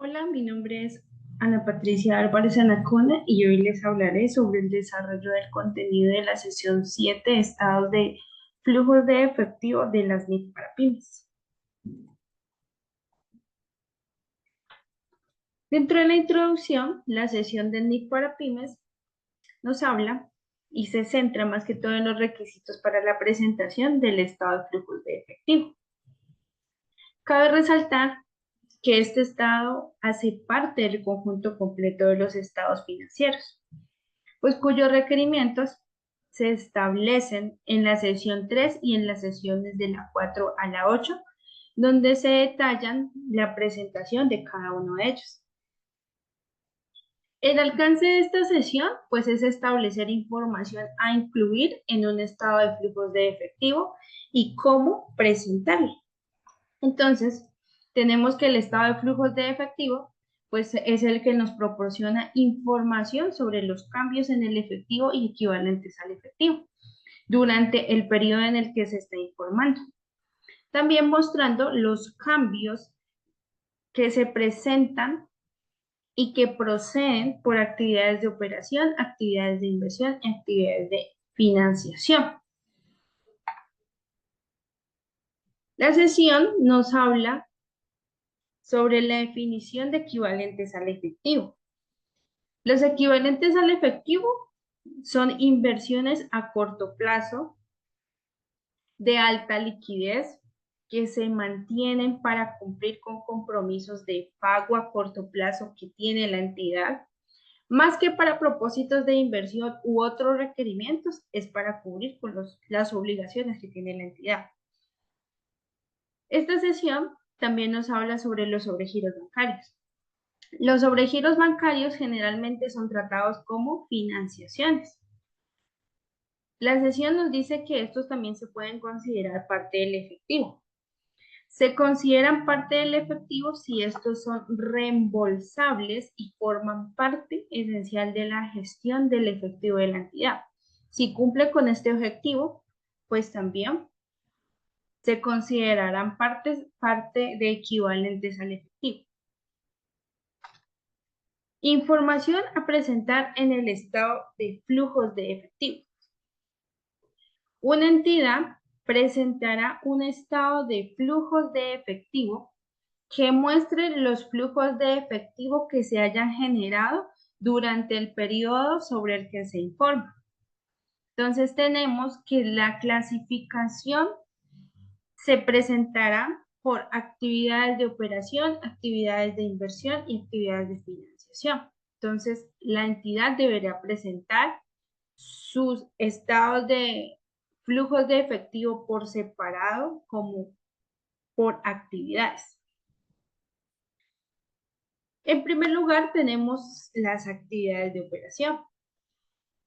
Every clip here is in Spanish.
Hola, mi nombre es Ana Patricia Álvarez Anacona y hoy les hablaré sobre el desarrollo del contenido de la sesión 7, estados de flujos de efectivo de las NIC para pymes. Dentro de la introducción, la sesión de NIC para pymes nos habla y se centra más que todo en los requisitos para la presentación del estado de flujos de efectivo. Cabe resaltar que este estado hace parte del conjunto completo de los estados financieros, pues cuyos requerimientos se establecen en la sesión 3 y en las sesiones de la 4 a la 8, donde se detallan la presentación de cada uno de ellos. El alcance de esta sesión, pues, es establecer información a incluir en un estado de flujos de efectivo y cómo presentarlo. Entonces, tenemos que el estado de flujos de efectivo, pues es el que nos proporciona información sobre los cambios en el efectivo y equivalentes al efectivo durante el periodo en el que se está informando. También mostrando los cambios que se presentan y que proceden por actividades de operación, actividades de inversión y actividades de financiación. La sesión nos habla sobre la definición de equivalentes al efectivo. Los equivalentes al efectivo son inversiones a corto plazo de alta liquidez que se mantienen para cumplir con compromisos de pago a corto plazo que tiene la entidad, más que para propósitos de inversión u otros requerimientos, es para cubrir con las obligaciones que tiene la entidad. Esta sesión también nos habla sobre los sobregiros bancarios. Los sobregiros bancarios generalmente son tratados como financiaciones. La sesión nos dice que estos también se pueden considerar parte del efectivo. Se consideran parte del efectivo si estos son reembolsables y forman parte esencial de la gestión del efectivo de la entidad. Si cumple con este objetivo, pues también se considerarán parte de equivalentes al efectivo. Información a presentar en el estado de flujos de efectivo. Una entidad presentará un estado de flujos de efectivo que muestre los flujos de efectivo que se hayan generado durante el periodo sobre el que se informa. Entonces tenemos que la clasificación se presentará por actividades de operación, actividades de inversión y actividades de financiación. Entonces, la entidad deberá presentar sus estados de flujos de efectivo por separado como por actividades. En primer lugar, tenemos las actividades de operación.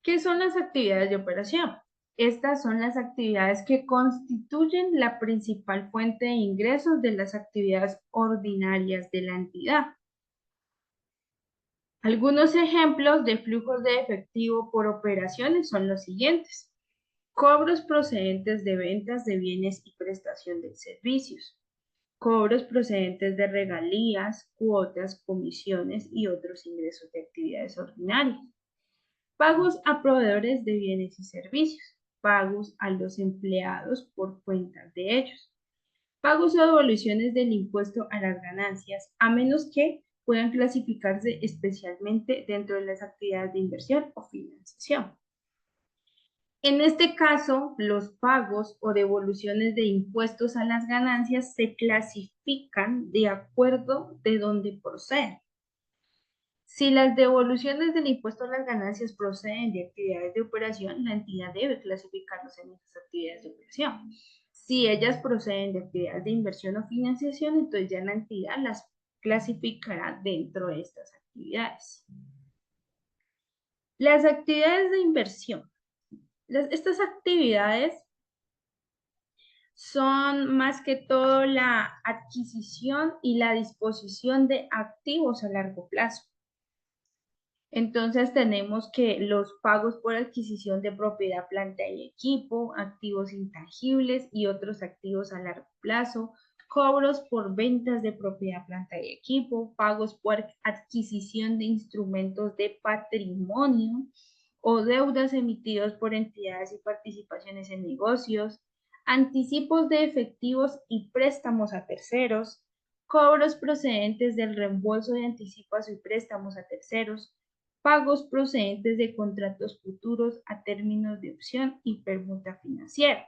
¿Qué son las actividades de operación? Estas son las actividades que constituyen la principal fuente de ingresos de las actividades ordinarias de la entidad. Algunos ejemplos de flujos de efectivo por operaciones son los siguientes: cobros procedentes de ventas de bienes y prestación de servicios, cobros procedentes de regalías, cuotas, comisiones y otros ingresos de actividades ordinarias, pagos a proveedores de bienes y servicios, pagos a los empleados por cuenta de ellos, pagos o devoluciones del impuesto a las ganancias, a menos que puedan clasificarse especialmente dentro de las actividades de inversión o financiación. En este caso, los pagos o devoluciones de impuestos a las ganancias se clasifican de acuerdo de dónde proceden. Si las devoluciones del impuesto a las ganancias proceden de actividades de operación, la entidad debe clasificarlos en esas actividades de operación. Si ellas proceden de actividades de inversión o financiación, entonces ya la entidad las clasificará dentro de estas actividades. Las actividades de inversión. Estas actividades son más que todo la adquisición y la disposición de activos a largo plazo. Entonces tenemos que los pagos por adquisición de propiedad, planta y equipo, activos intangibles y otros activos a largo plazo, cobros por ventas de propiedad, planta y equipo, pagos por adquisición de instrumentos de patrimonio o deudas emitidos por entidades y participaciones en negocios, anticipos de efectivos y préstamos a terceros, cobros procedentes del reembolso de anticipos y préstamos a terceros, pagos procedentes de contratos futuros a términos de opción y permuta financiera.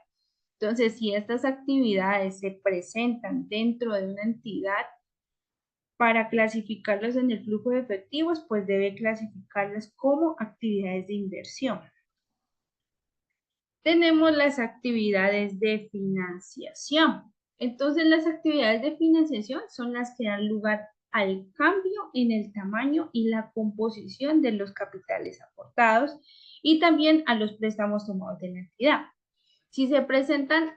Entonces, si estas actividades se presentan dentro de una entidad, para clasificarlas en el flujo de efectivos, pues debe clasificarlas como actividades de inversión. Tenemos las actividades de financiación. Entonces, las actividades de financiación son las que dan lugar al cambio en el tamaño y la composición de los capitales aportados y también a los préstamos tomados de la entidad. Si se presentan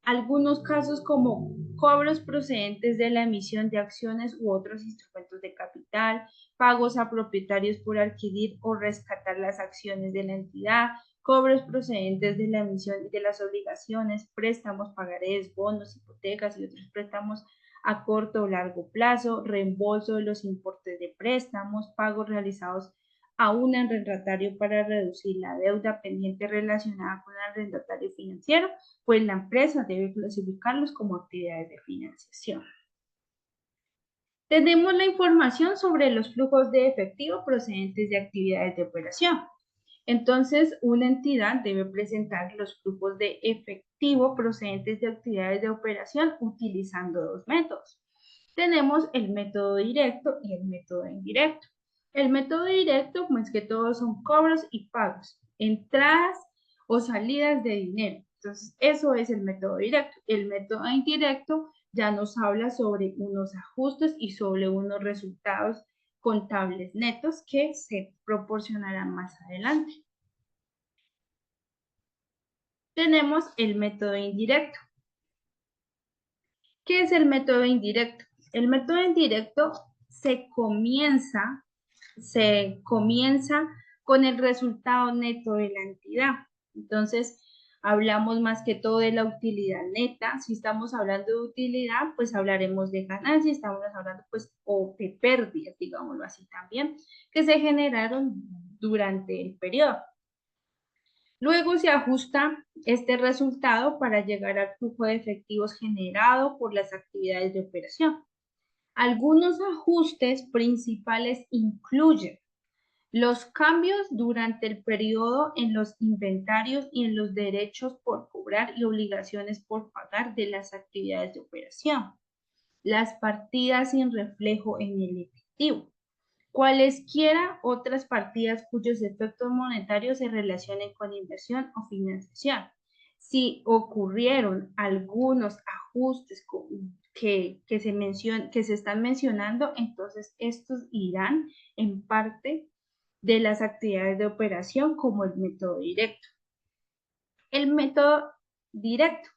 algunos casos como cobros procedentes de la emisión de acciones u otros instrumentos de capital, pagos a propietarios por adquirir o rescatar las acciones de la entidad, cobros procedentes de la emisión de las obligaciones, préstamos, pagarés, bonos, hipotecas y otros préstamos a corto o largo plazo, reembolso de los importes de préstamos, pagos realizados a un arrendatario para reducir la deuda pendiente relacionada con el arrendatario financiero, pues la empresa debe clasificarlos como actividades de financiación. Tenemos la información sobre los flujos de efectivo procedentes de actividades de operación. Entonces, una entidad debe presentar los flujos de efectivo procedentes de actividades de operación utilizando dos métodos. Tenemos el método directo y el método indirecto. El método directo, más que todo, son cobros y pagos, entradas o salidas de dinero. Entonces, eso es el método directo. El método indirecto ya nos habla sobre unos ajustes y sobre unos resultados contables netos que se proporcionarán más adelante. Tenemos el método indirecto. ¿Qué es el método indirecto? El método indirecto se comienza con el resultado neto de la entidad. Entonces, hablamos más que todo de la utilidad neta. Si estamos hablando de utilidad, pues hablaremos de ganancias, estamos hablando pues o de pérdidas, digámoslo así también, que se generaron durante el periodo. Luego se ajusta este resultado para llegar al flujo de efectivos generado por las actividades de operación. Algunos ajustes principales incluyen los cambios durante el periodo en los inventarios y en los derechos por cobrar y obligaciones por pagar de las actividades de operación, las partidas sin reflejo en el efectivo, cualesquiera otras partidas cuyos efectos monetarios se relacionen con inversión o financiación. Si ocurrieron algunos ajustes que se están mencionando, entonces estos irán en parte de las actividades de operación como el método directo. El método directo.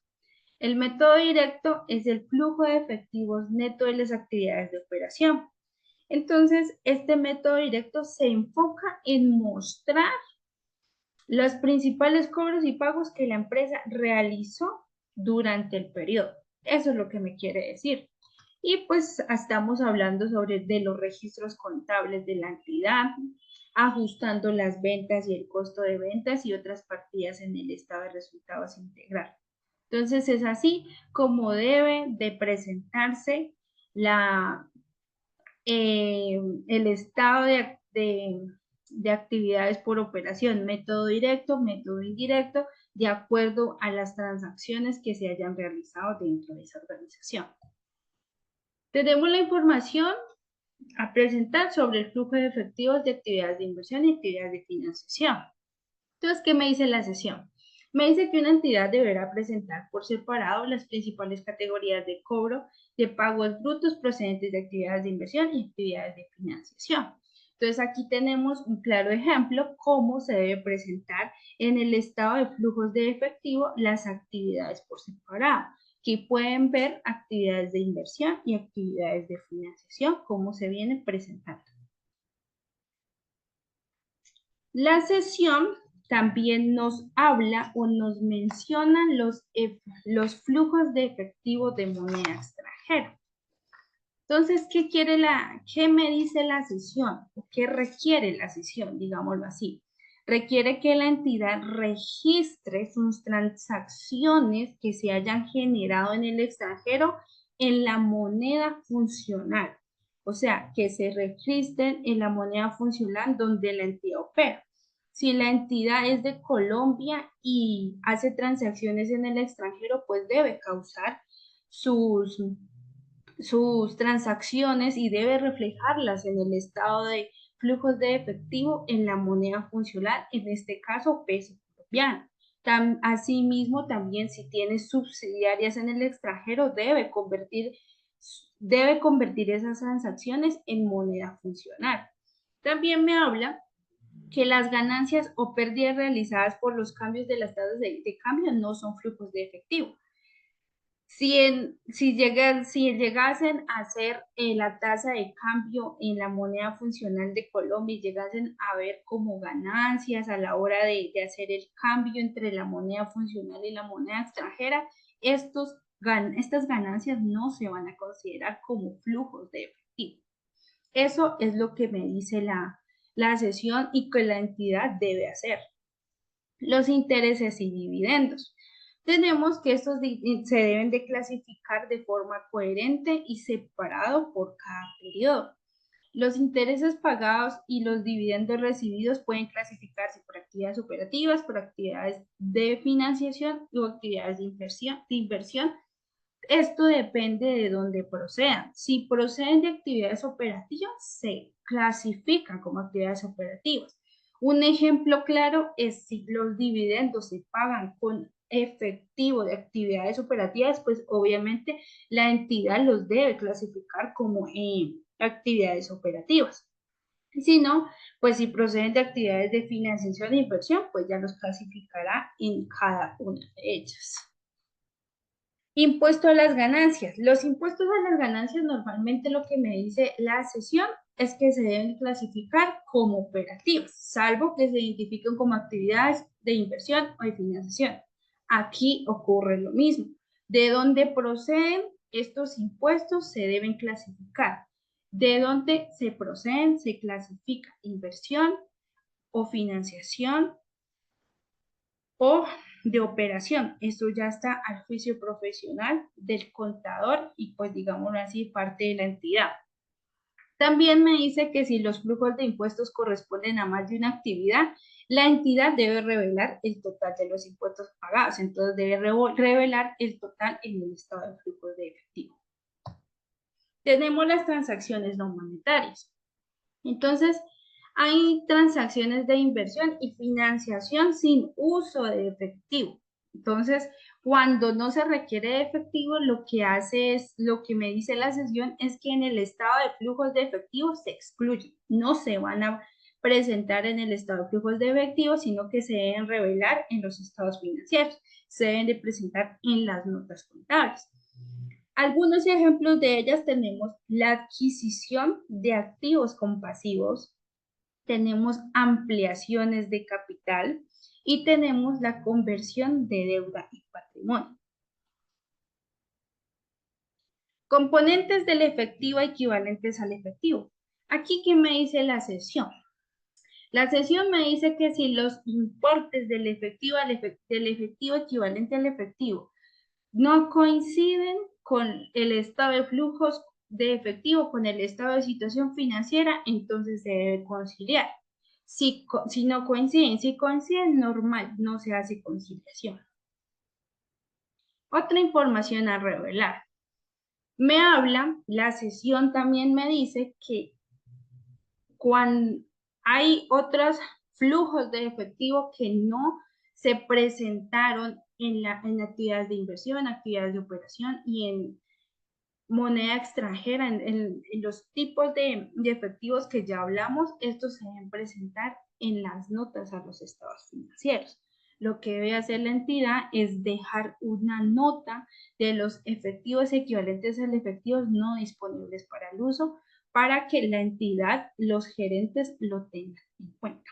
El método directo es el flujo de efectivos neto de las actividades de operación. Entonces, este método directo se enfoca en mostrar los principales cobros y pagos que la empresa realizó durante el periodo. Eso es lo que me quiere decir. Y pues estamos hablando de los registros contables de la entidad, ajustando las ventas y el costo de ventas y otras partidas en el estado de resultados integral. Entonces es así como debe de presentarse el estado de actividades por operación, método directo, método indirecto, de acuerdo a las transacciones que se hayan realizado dentro de esa organización. Tenemos la información a presentar sobre el flujo de efectivos de actividades de inversión y actividades de financiación. Entonces, ¿qué me dice la sesión? Me dice que una entidad deberá presentar por separado las principales categorías de cobro de pagos brutos procedentes de actividades de inversión y actividades de financiación. Entonces, aquí tenemos un claro ejemplo cómo se debe presentar en el estado de flujos de efectivo las actividades por separado. Aquí pueden ver actividades de inversión y actividades de financiación, cómo se vienen presentando. La sesión también nos habla o nos menciona los flujos de efectivo de moneda extranjera. extranjero. Entonces, ¿qué me dice la cesión? ¿Qué requiere la cesión? Digámoslo así. Requiere que la entidad registre sus transacciones que se hayan generado en el extranjero en la moneda funcional. O sea, que se registren en la moneda funcional donde la entidad opera. Si la entidad es de Colombia y hace transacciones en el extranjero, pues debe causar sus transacciones y debe reflejarlas en el estado de flujos de efectivo en la moneda funcional, en este caso peso colombiano. Asimismo, también si tiene subsidiarias en el extranjero, debe convertir esas transacciones en moneda funcional. También me habla que las ganancias o pérdidas realizadas por los cambios de las tasas de cambio no son flujos de efectivo. Si llegasen a hacer la tasa de cambio en la moneda funcional de Colombia y llegasen a ver como ganancias a la hora de hacer el cambio entre la moneda funcional y la moneda extranjera, estas ganancias no se van a considerar como flujos de efectivo. Eso es lo que me dice la sesión y que la entidad debe hacer. Los intereses y dividendos. Tenemos que estos se deben de clasificar de forma coherente y separado por cada periodo. Los intereses pagados y los dividendos recibidos pueden clasificarse por actividades operativas, por actividades de financiación o actividades de inversión. Esto depende de dónde procedan. Si proceden de actividades operativas, se clasifican como actividades operativas. Un ejemplo claro es si los dividendos se pagan con efectivo de actividades operativas, pues obviamente la entidad los debe clasificar como actividades operativas. Si no, pues si proceden de actividades de financiación e inversión, pues ya los clasificará en cada una de ellas. Impuesto a las ganancias. Los impuestos a las ganancias normalmente lo que me dice la sesión es que se deben clasificar como operativos, salvo que se identifiquen como actividades de inversión o de financiación. Aquí ocurre lo mismo. De dónde proceden estos impuestos se deben clasificar. De dónde se proceden se clasifica inversión o financiación o de operación. Esto ya está al juicio profesional del contador y pues digámoslo así, parte de la entidad. También me dice que si los flujos de impuestos corresponden a más de una actividad, la entidad debe revelar el total de los impuestos pagados. Entonces debe revelar el total en el estado de flujos de efectivo. Tenemos las transacciones no monetarias. Entonces, hay transacciones de inversión y financiación sin uso de efectivo. Entonces, cuando no se requiere de efectivo, lo que hace es, lo que me dice la sesión es que en el estado de flujos de efectivo se excluye. No se van a presentar en el estado de flujos de efectivo, sino que se deben revelar en los estados financieros. Se deben de presentar en las notas contables. Algunos ejemplos de ellas tenemos la adquisición de activos con pasivos, tenemos ampliaciones de capital y tenemos la conversión de deuda y patrimonio. Componentes del efectivo equivalentes al efectivo. Aquí, ¿qué me dice la sesión? La sesión me dice que si los importes del efectivo equivalente al efectivo no coinciden con el estado de flujos de efectivo, con el estado de situación financiera, entonces se debe conciliar. Si no coinciden, si coinciden, normal, no se hace conciliación. Otra información a revelar. Me habla, la sesión también me dice que cuando hay otros flujos de efectivo que no se presentaron en actividades de inversión, actividades de operación y en moneda extranjera, en los tipos de efectivos que ya hablamos, estos se deben presentar en las notas a los estados financieros. Lo que debe hacer la entidad es dejar una nota de los efectivos equivalentes al efectivos no disponibles para el uso, para que la entidad, los gerentes lo tengan en cuenta.